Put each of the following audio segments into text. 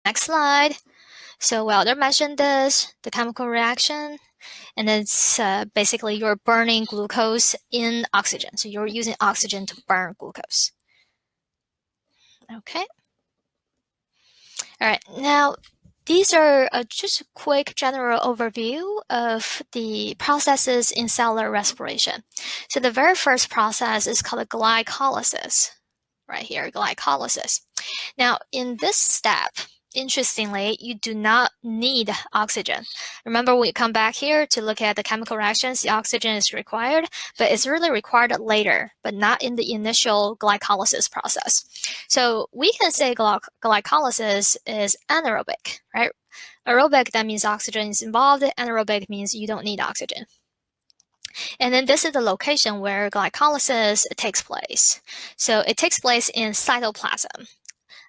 Next slide. So Wilder mentioned this, the chemical reaction, and it's basically you're burning glucose in oxygen. So you're using oxygen to burn glucose. Okay. All right. Now, these are just a quick general overview of the processes in cellular respiration. So the very first process is called glycolysis. Right here, glycolysis. Now, in this step, interestingly, you do not need oxygen. Remember, we come back here to look at the chemical reactions, the oxygen is required, but it's really required later, but not in the initial glycolysis process. So we can say glycolysis is anaerobic, right? Aerobic, that means oxygen is involved. Anaerobic means you don't need oxygen. And then this is the location where glycolysis takes place. So it takes place in cytoplasm,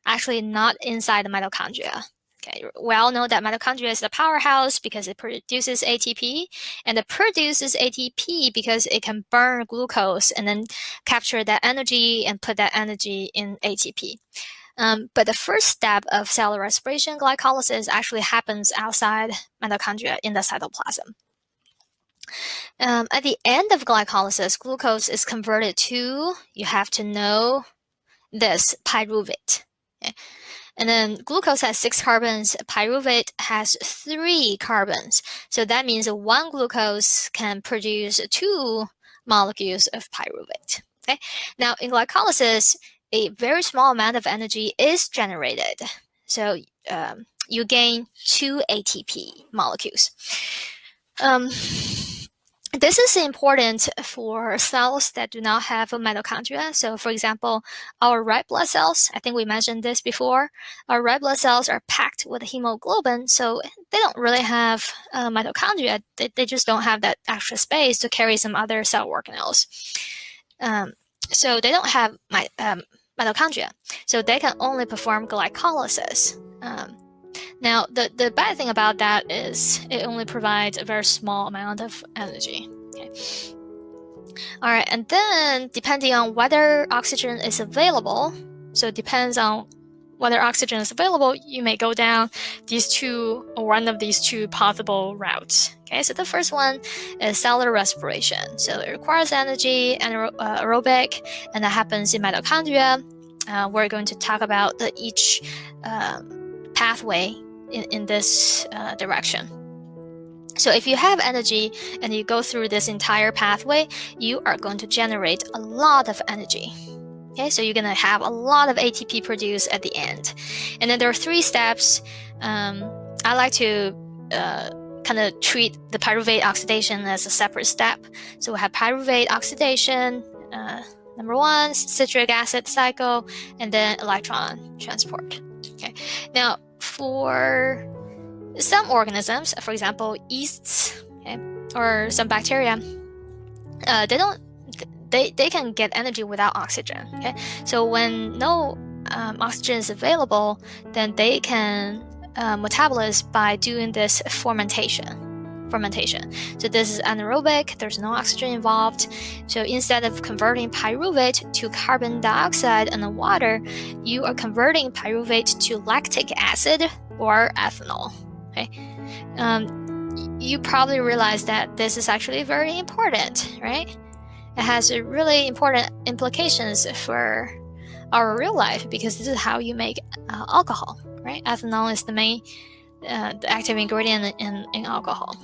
actually not inside the mitochondria. Okay, we all know that mitochondria is the powerhouse because it produces ATP, and it produces ATP because it can burn glucose and then capture that energy and put that energy in ATP. But the first step of cellular respiration, glycolysis, actually happens outside mitochondria in the cytoplasm. At the end of glycolysis, glucose is converted to, you have to know this, pyruvate. Okay? And then glucose has 6 carbons, pyruvate has 3 carbons. So that means one glucose can produce 2 molecules of pyruvate. Okay? Now, in glycolysis, a very small amount of energy is generated. So you gain 2 ATP molecules. This is important for cells that do not have mitochondria. So for example, our red blood cells, I think we mentioned this before, our red blood cells are packed with hemoglobin, so they don't really have mitochondria. They just don't have that extra space to carry some other cell organelles. So they don't have mitochondria. So they can only perform glycolysis. Now, the bad thing about that is it only provides a very small amount of energy. Okay. All right, and then depending on whether oxygen is available, so it depends on whether oxygen is available, you may go down these two or one of these two possible routes. Okay, so the first one is cellular respiration. So it requires energy, aerobic, and that happens in mitochondria. We're going to talk about each pathway in this direction. So if you have energy and you go through this entire pathway, you are going to generate a lot of energy. Okay, so you're going to have a lot of ATP produced at the end. And then there are 3 steps. I like to kind of treat the pyruvate oxidation as a separate step. So we have pyruvate oxidation, number 1, citric acid cycle, and then electron transport. Okay. Now, for some organisms, for example, yeasts, okay, or some bacteria, they can get energy without oxygen. Okay, so when no oxygen is available, then they can metabolize by doing this fermentation. So this is anaerobic, there's no oxygen involved. So instead of converting pyruvate to carbon dioxide and water, you are converting pyruvate to lactic acid or ethanol. Okay? You probably realize that this is actually very important, right? It has really important implications for our real life because this is how you make alcohol, right? Ethanol is the main the active ingredient in alcohol.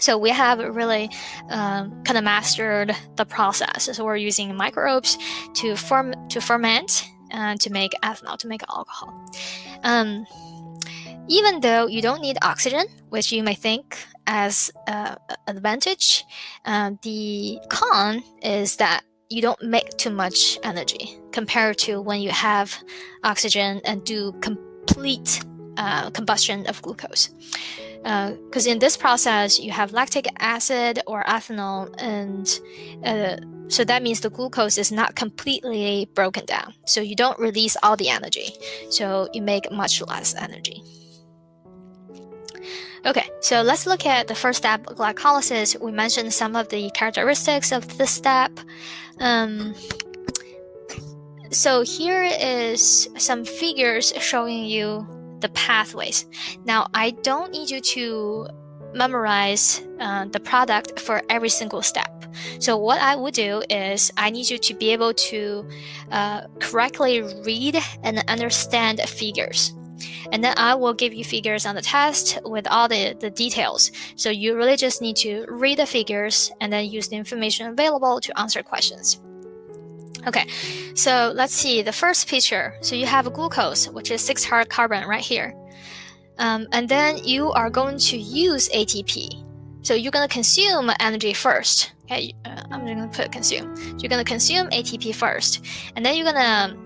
So we have really kind of mastered the process. So we're using microbes to ferment to make ethanol, to make alcohol. Even though you don't need oxygen, which you may think as an advantage, the con is that you don't make too much energy compared to when you have oxygen and do complete combustion of glucose. Because in this process, you have lactic acid or ethanol, and so that means the glucose is not completely broken down. So you don't release all the energy. So you make much less energy. Okay, so let's look at the first step, glycolysis. We mentioned some of the characteristics of this step. So here is some figures showing you the pathways. Now, I don't need you to memorize the product for every single step. So what I would do is I need you to be able to correctly read and understand figures. And then I will give you figures on the test with all the details. So you really just need to read the figures and then use the information available to answer questions. Okay, so let's see the first picture. So you have glucose, which is 6 hard carbon right here. And then you are going to use ATP. So you're going to consume energy first. Okay, I'm going to put consume. So you're going to consume ATP first. And then you're going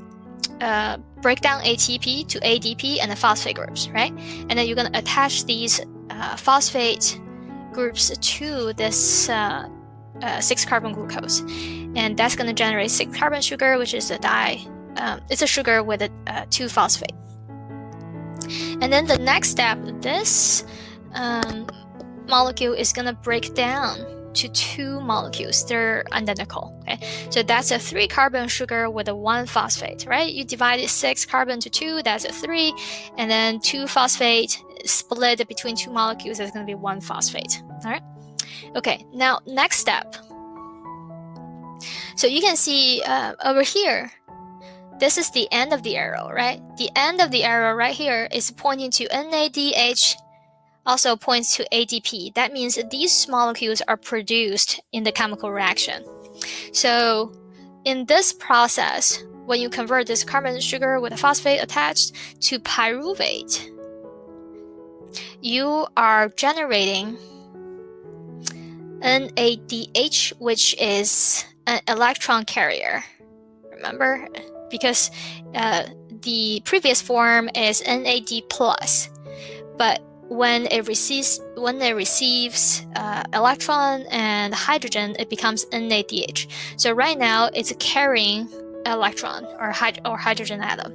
to break down ATP to ADP and the phosphate groups, right? And then you're going to attach these phosphate groups to this 6-carbon glucose. And that's going to generate 6-carbon sugar, which is it's a sugar with a 2-phosphate. And then the next step, this molecule is going to break down to 2 molecules. They're identical. Okay, so that's a 3-carbon sugar with a 1-phosphate, right? You divide 6 carbon to 2, that's a 3, and then 2-phosphate split between 2 molecules is going to be 1-phosphate. All right. Okay. Now next step. So you can see over here. This is the end of the arrow, right? The end of the arrow right here is pointing to NADH, also points to ADP. That means that these molecules are produced in the chemical reaction. So in this process, when you convert this carbon sugar with a phosphate attached to pyruvate, you are generating NADH, which is an electron carrier. Remember? Because the previous form is NAD+, but when it receives electron and hydrogen, it becomes NADH. So right now it's carrying electron or hydrogen atom.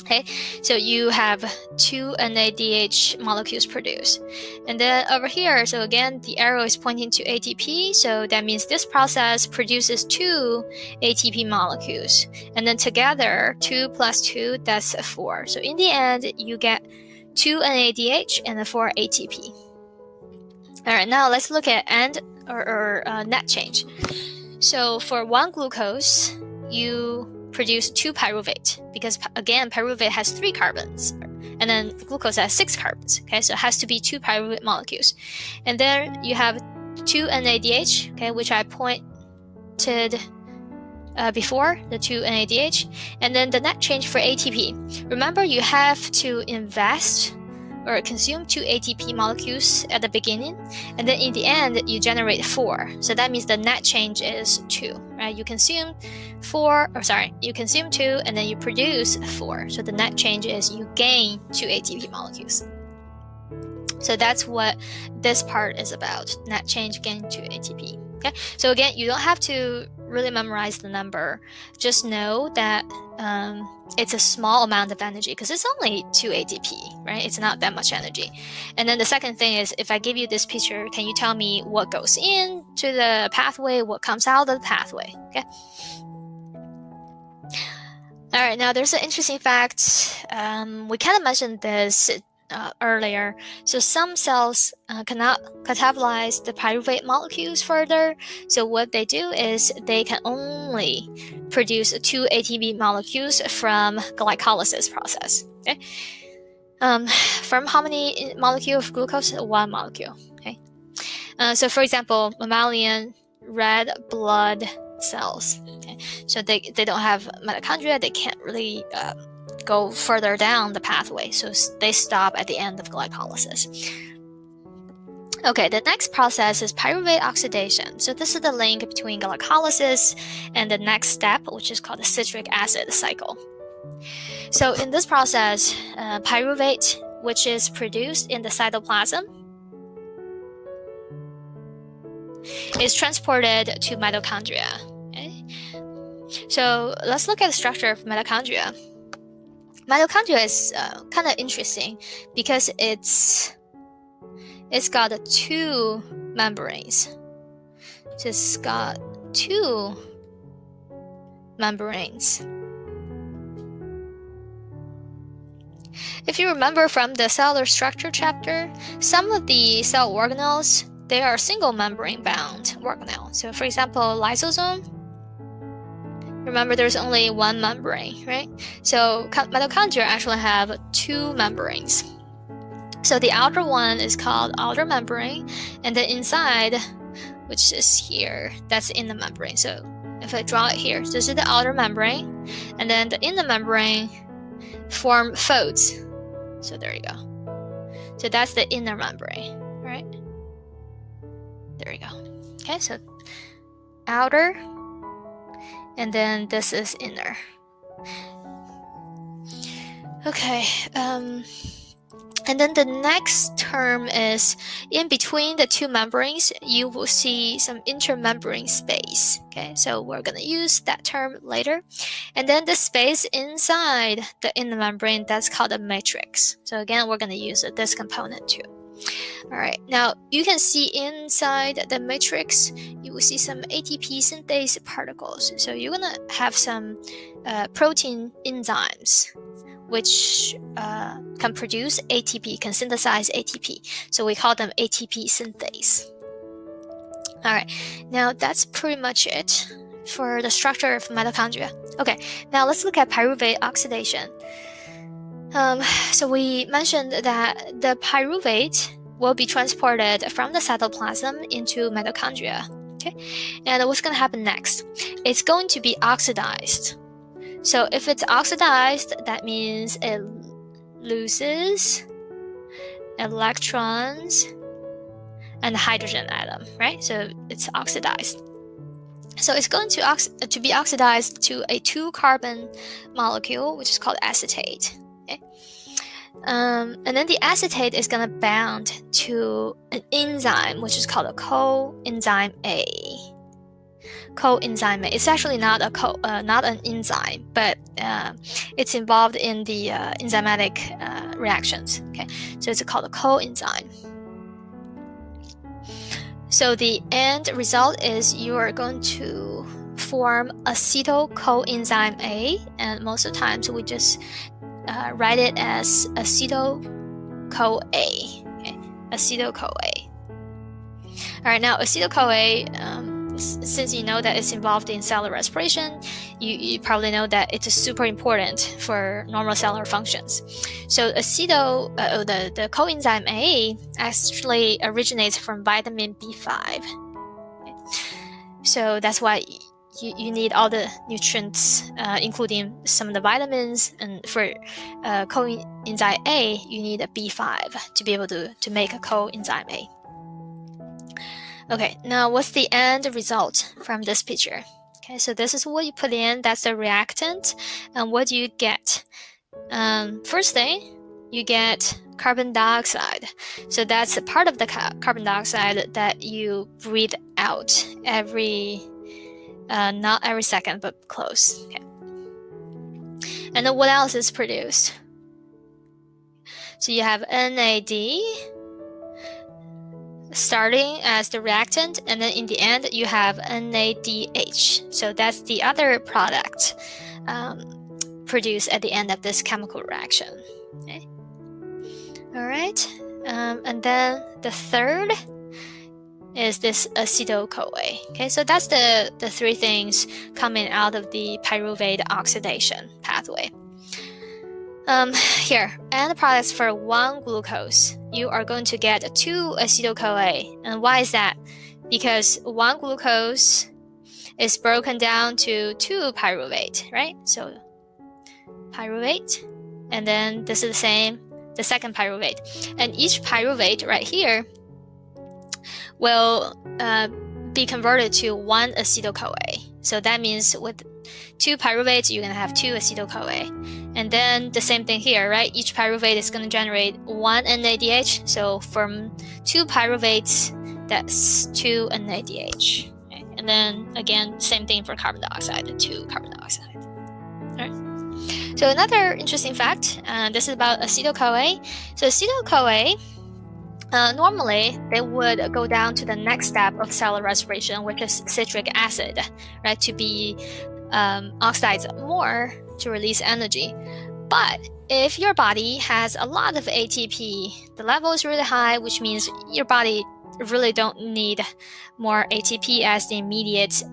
Okay, so you have 2 NADH molecules produced. And then over here, so again, the arrow is pointing to ATP, so that means this process produces 2 ATP molecules. And then together, 2 plus 2, that's 4. So in the end, you get 2 NADH and 4 ATP. All right, now let's look at net change. So for 1 glucose, you produce 2 pyruvate, because again, pyruvate has 3 carbons, and then glucose has 6 carbons. Okay, so it has to be 2 pyruvate molecules. And then you have 2 NADH, okay, which I pointed before, the 2 NADH. And then the net change for ATP. Remember, you have to invest or consume 2 ATP molecules at the beginning, and then in the end you generate 4. So that means the net change is 2, right? You consume 2 and then you produce 4. So the net change is you gain 2 ATP molecules. So that's what this part is about, net change, gain 2 ATP. Okay, so again, you don't have to really memorize the number. Just know that it's a small amount of energy because it's only 2 ATP, right? It's not that much energy. And then the second thing is, if I give you this picture, can you tell me what goes into the pathway, what comes out of the pathway? Okay. All right, now there's an interesting fact. We kind of mentioned this earlier. So some cells cannot catabolize the pyruvate molecules further. So what they do is they can only produce 2 ATP molecules from glycolysis process. Okay. From how many molecules of glucose? 1 molecule. Okay. So for example, mammalian red blood cells. Okay. So they don't have mitochondria. They can't really go further down the pathway, so they stop at the end of glycolysis. Okay, the next process is pyruvate oxidation. So this is the link between glycolysis and the next step, which is called the citric acid cycle. So in this process, pyruvate, which is produced in the cytoplasm, is transported to mitochondria. Okay? So let's look at the structure of mitochondria. Mitochondria is kind of interesting because it's got 2 membranes. So it's got 2 membranes. If you remember from the cellular structure chapter, some of the cell organelles, they are single membrane bound organelle. So for example, lysosome, remember there's only one membrane, right? So mitochondria actually have two membranes. So the outer one is called outer membrane, and the inside, which is here, that's in the membrane. So if I draw it here, this is the outer membrane, and then the inner membrane form folds. So there you go. So that's the inner membrane, right? There you go. Okay, so outer, and then this is inner. Okay, and then the next term is in between the two membranes, you will see some intermembrane space. Okay, so we're going to use that term later. And then the space inside the inner membrane, that's called a matrix. So again, we're going to use this component too. All right, now you can see inside the matrix, you will see some ATP synthase particles. So you're going to have some protein enzymes which can produce ATP, can synthesize ATP. So we call them ATP synthase. All right, now that's pretty much it for the structure of mitochondria. Okay, now let's look at pyruvate oxidation. So we mentioned that the pyruvate will be transported from the cytoplasm into mitochondria. Okay, and what's going to happen next? It's going to be oxidized. So if it's oxidized, that means it loses electrons and hydrogen atom, right? So it's oxidized. So it's going to be oxidized to a 2-carbon molecule, which is called acetate. Okay? And then the acetate is going to bound to an enzyme, which is called a coenzyme A. Coenzyme A. It's actually not an enzyme, but it's involved in the enzymatic reactions. Okay, so it's called a coenzyme. So the end result is you are going to form AcetylCoenzyme A, and most of the times we just write it as AcetylCoA. Okay, AcetylCoA. All right, now AcetylCoA. Since you know that it's involved in cellular respiration, you probably know that it's super important for normal cellular functions. So the coenzyme A actually originates from vitamin B5. Okay. So that's why you need all the nutrients, including some of the vitamins. And for coenzyme A, you need a B5 to be able to make a coenzyme A. Okay, now what's the end result from this picture? Okay, so this is what you put in, that's the reactant. And what do you get? First thing, you get carbon dioxide. So that's a part of the carbon dioxide that you breathe out not every second, but close. Okay. And then what else is produced? So you have NAD starting as the reactant, and then in the end you have NADH. So that's the other product produced at the end of this chemical reaction. Okay. All right, and then the third is this AcetylCoA. Okay, so that's the three things coming out of the pyruvate oxidation pathway. Here, end products for 1 glucose, you are going to get 2 AcetylCoA. And why is that? Because 1 glucose is broken down to 2 pyruvate, right? So pyruvate, and then this is the same, the second pyruvate. And each pyruvate right here will be converted to 1 AcetylCoA. So that means with 2 pyruvates, you're going to have 2 AcetylCoA. And then the same thing here, right? Each pyruvate is going to generate 1 NADH. So from 2 pyruvates, that's 2 NADH. Okay? And then again, same thing for carbon dioxide, 2 carbon dioxide. All right. So another interesting fact, this is about AcetylCoA. So AcetylCoA, normally they would go down to the next step of cellular respiration, which is citric acid, right? To be oxidized more to release energy. But if your body has a lot of ATP, the level is really high, which means your body really don't need more ATP as the immediate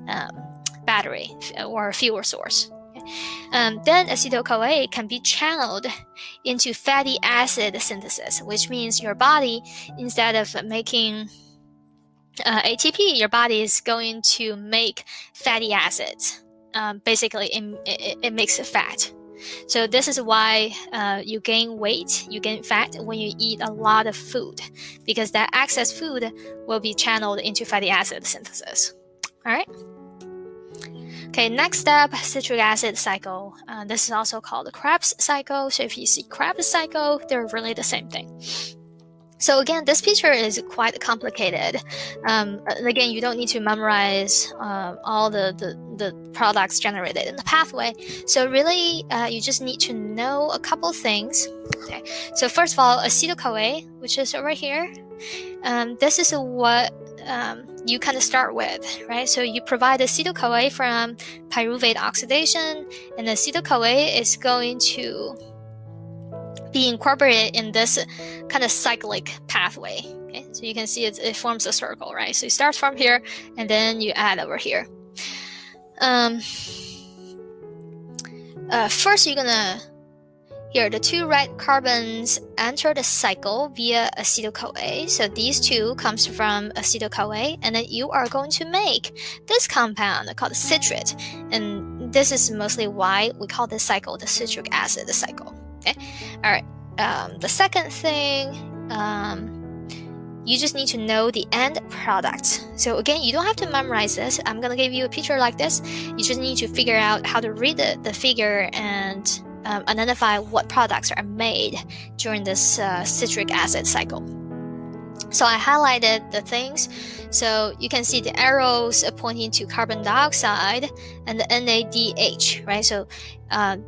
battery or fuel source. Then acetyl-CoA can be channeled into fatty acid synthesis, which means your body, instead of making ATP, your body is going to make fatty acids. Basically, it makes fat. So this is why you gain weight, you gain fat when you eat a lot of food, because that excess food will be channeled into fatty acid synthesis. All right. Okay, next step, citric acid cycle. This is also called the Krebs cycle. So if you see Krebs cycle, they're really the same thing. So again, this picture is quite complicated. Again, you don't need to memorize all the products generated in the pathway. So really, you just need to know a couple things. Okay. So first of all, acetyl-CoA, which is over here. This is what you kind of start with, right? So you provide acetyl-CoA from pyruvate oxidation, and acetyl-CoA is going to be incorporated in this kind of cyclic pathway. Okay, so you can see it forms a circle, right? So you start from here, and then you add over here. First, you're gonna here the two red carbons enter the cycle via acetyl-CoA. So these two comes from acetyl-CoA, and then you are going to make this compound called citric, and this is mostly why we call this cycle the citric acid cycle. Okay, all right. The second thing, you just need to know the end product. So again, you don't have to memorize this. I'm gonna give you a picture like this. You just need to figure out how to read the figure and identify what products are made during this citric acid cycle. So I highlighted the things. So you can see the arrows pointing to carbon dioxide and the NADH, right? So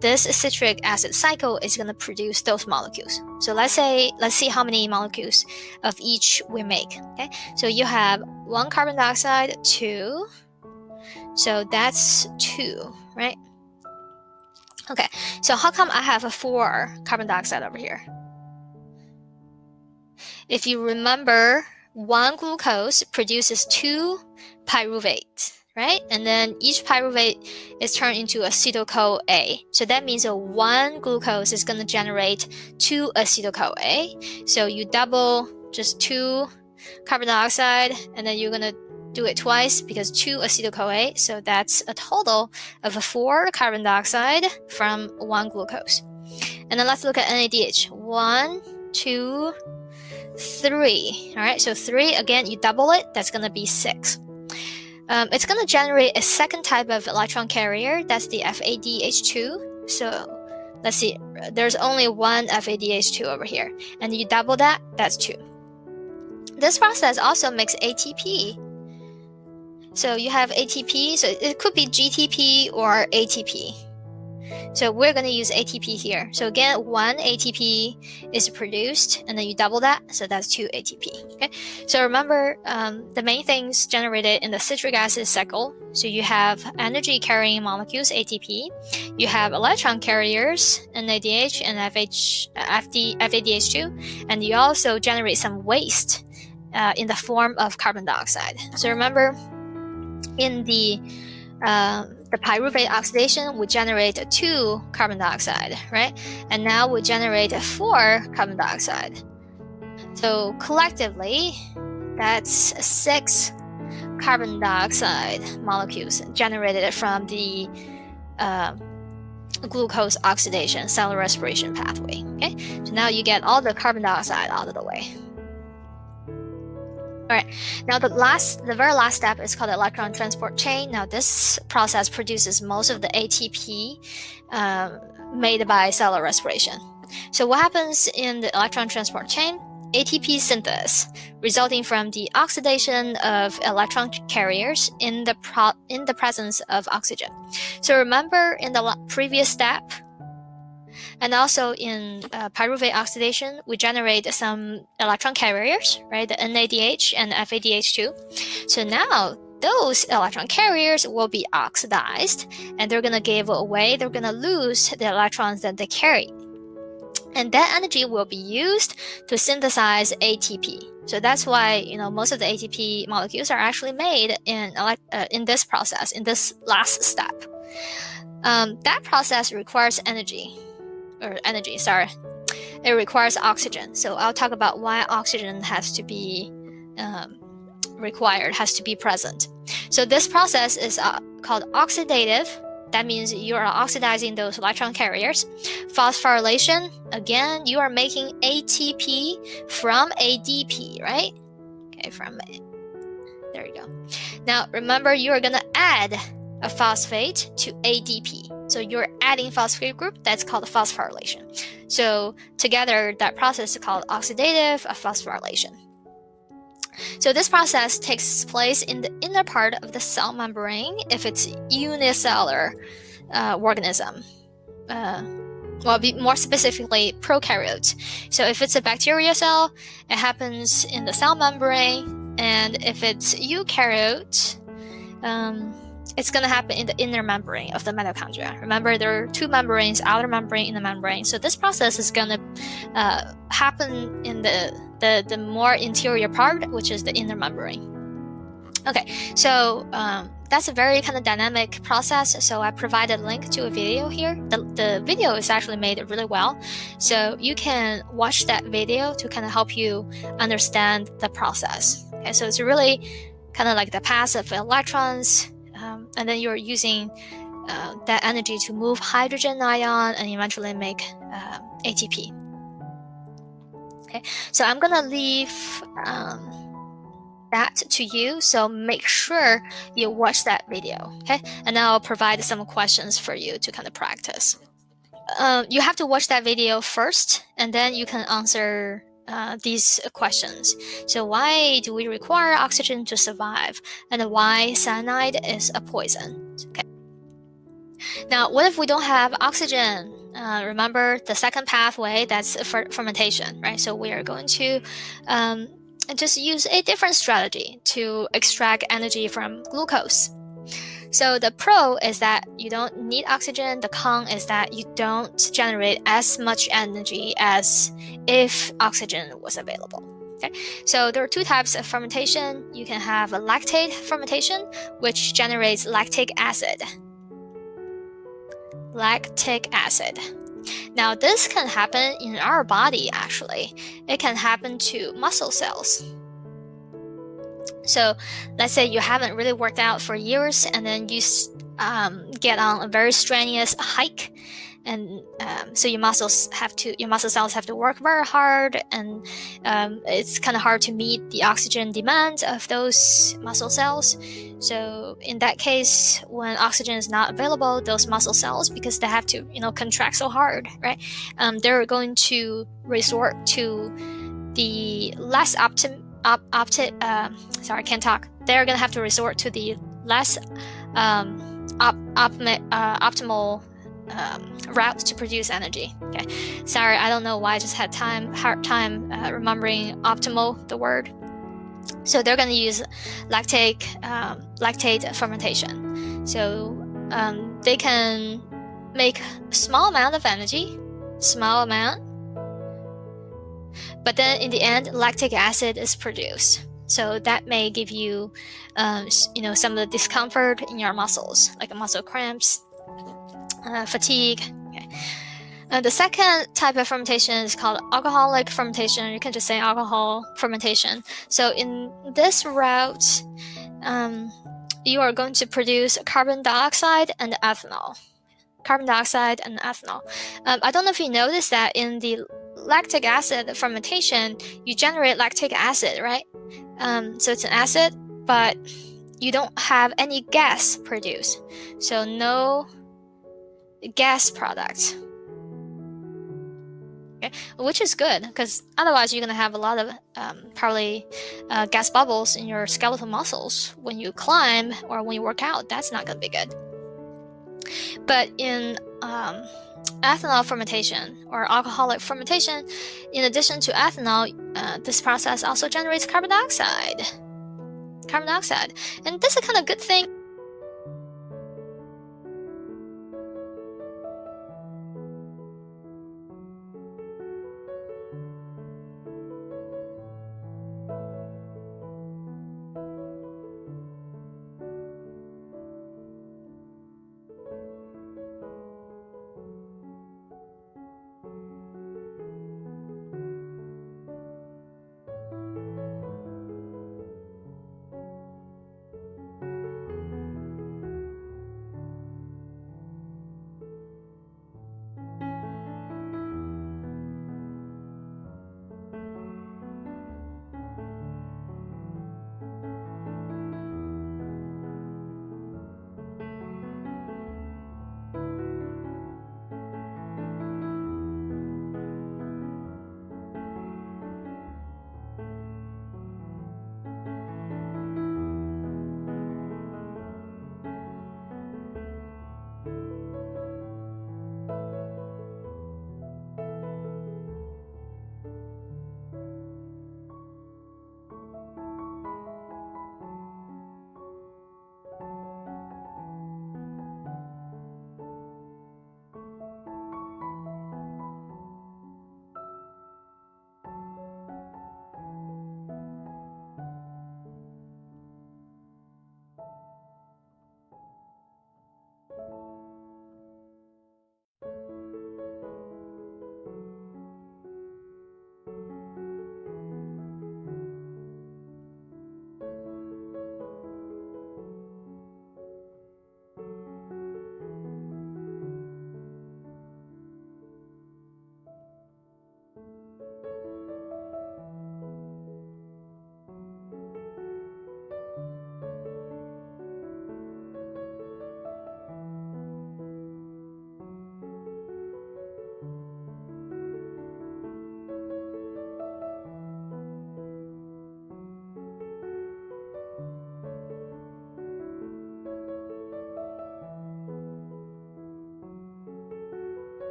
this citric acid cycle is going to produce those molecules. So let's see how many molecules of each we make. Okay, so you have 1 carbon dioxide, 2. So that's 2, right? Okay, so how come I have 4 carbon dioxide over here? If you remember, 1 glucose produces 2 pyruvate, right? And then each pyruvate is turned into acetyl-CoA. So that means 1 glucose is going to generate 2 acetyl-CoA. So you double just 2 carbon dioxide, and then you're going to do it twice because 2 acetyl-CoA. So that's a total of 4 carbon dioxide from 1 glucose. And then let's look at NADH. 1, 2, 3. All right, so 3, again, you double it, that's going to be 6. It's going to generate a second type of electron carrier, that's the FADH2. So let's see, there's only 1 FADH2 over here, and you double that, that's 2. This process also makes ATP. So you have ATP, so it could be GTP or ATP. So we're going to use ATP here. So again, 1 ATP is produced, and then you double that, so that's 2 ATP. Okay. So remember the main things generated in the citric acid cycle. So you have energy carrying molecules, ATP. You have electron carriers, NADH and FADH2, and you also generate some waste in the form of carbon dioxide. So remember, in the pyruvate oxidation, we generate 2 carbon dioxide, right? And now we generate 4 carbon dioxide. So collectively, that's 6 carbon dioxide molecules generated from the glucose oxidation cellular respiration pathway. Okay, so now you get all the carbon dioxide out of the way. All right, now the very last step is called the electron transport chain. Now this process produces most of the ATP made by cellular respiration. So what happens in the electron transport chain? ATP synthesis, resulting from the oxidation of electron carriers in the presence of oxygen. So remember in the previous step, and also in pyruvate oxidation, we generate some electron carriers, right? The NADH and FADH2. So now those electron carriers will be oxidized, and they're going to lose the electrons that they carry. And that energy will be used to synthesize ATP. So that's why most of the ATP molecules are actually made in this process, in this last step. That process requires energy. It requires oxygen. So I'll talk about why oxygen has to be present. So this process is called oxidative. That means you are oxidizing those electron carriers. Phosphorylation, again, you are making ATP from ADP, right? Okay, there you go. Now, remember, you are going to add a phosphate to ADP. So you're adding phosphate group, that's called phosphorylation. So together, that process is called oxidative phosphorylation. So this process takes place in the inner part of the cell membrane if it's unicellular organism. More specifically, prokaryote. So if it's a bacteria cell, it happens in the cell membrane, and if it's eukaryote, it's going to happen in the inner membrane of the mitochondria. Remember, there are two membranes, outer membrane, inner membrane. So this process is going to happen in the more interior part, which is the inner membrane. Okay, so that's a very kind of dynamic process. So I provided a link to a video here. The video is actually made really well. So you can watch that video to kind of help you understand the process. Okay, so it's really kind of like the path of electrons, and then you're using that energy to move hydrogen ion and eventually make ATP. Okay, so I'm gonna leave that to you, so make sure you watch that video, okay? And I'll provide some questions for you to kind of practice. You have to watch that video first, and then you can answer these questions. So why do we require oxygen to survive, and why cyanide is a poison? Okay. Now, what if we don't have oxygen? Remember the second pathway, that's fermentation, right? So we are going to just use a different strategy to extract energy from glucose. So the pro is that you don't need oxygen. The con is that you don't generate as much energy as if oxygen was available. Okay? So there are two types of fermentation. You can have a lactate fermentation, which generates lactic acid. Lactic acid. Now, this can happen in our body, actually. It can happen to muscle cells. So let's say you haven't really worked out for years, and then you get on a very strenuous hike, and so your muscle cells have to work very hard, and it's kind of hard to meet the oxygen demands of those muscle cells. So in that case, when oxygen is not available, those muscle cells, because they have to contract so hard, right? They're going to resort to the less They're going to have to resort to the less optimal route to produce energy. Okay, sorry, I don't know why I just had hard time remembering optimal, the word. So they're going to use lactate fermentation. So they can make a small amount of energy, but then in the end, lactic acid is produced. So that may give you, some of the discomfort in your muscles, like muscle cramps, fatigue. Okay. The second type of fermentation is called alcoholic fermentation. You can just say alcohol fermentation. So in this route, you are going to produce carbon dioxide and ethanol. I don't know if you noticed that in the lactic acid fermentation, you generate lactic acid, right? So it's an acid, but you don't have any gas produced. So no gas product. Okay? Which is good, because otherwise you're going to have a lot of probably gas bubbles in your skeletal muscles when you climb or when you work out. That's not going to be good. But in ethanol fermentation or alcoholic fermentation, in addition to ethanol, this process also generates carbon dioxide. carbon dioxide. And that's a kind of good thing.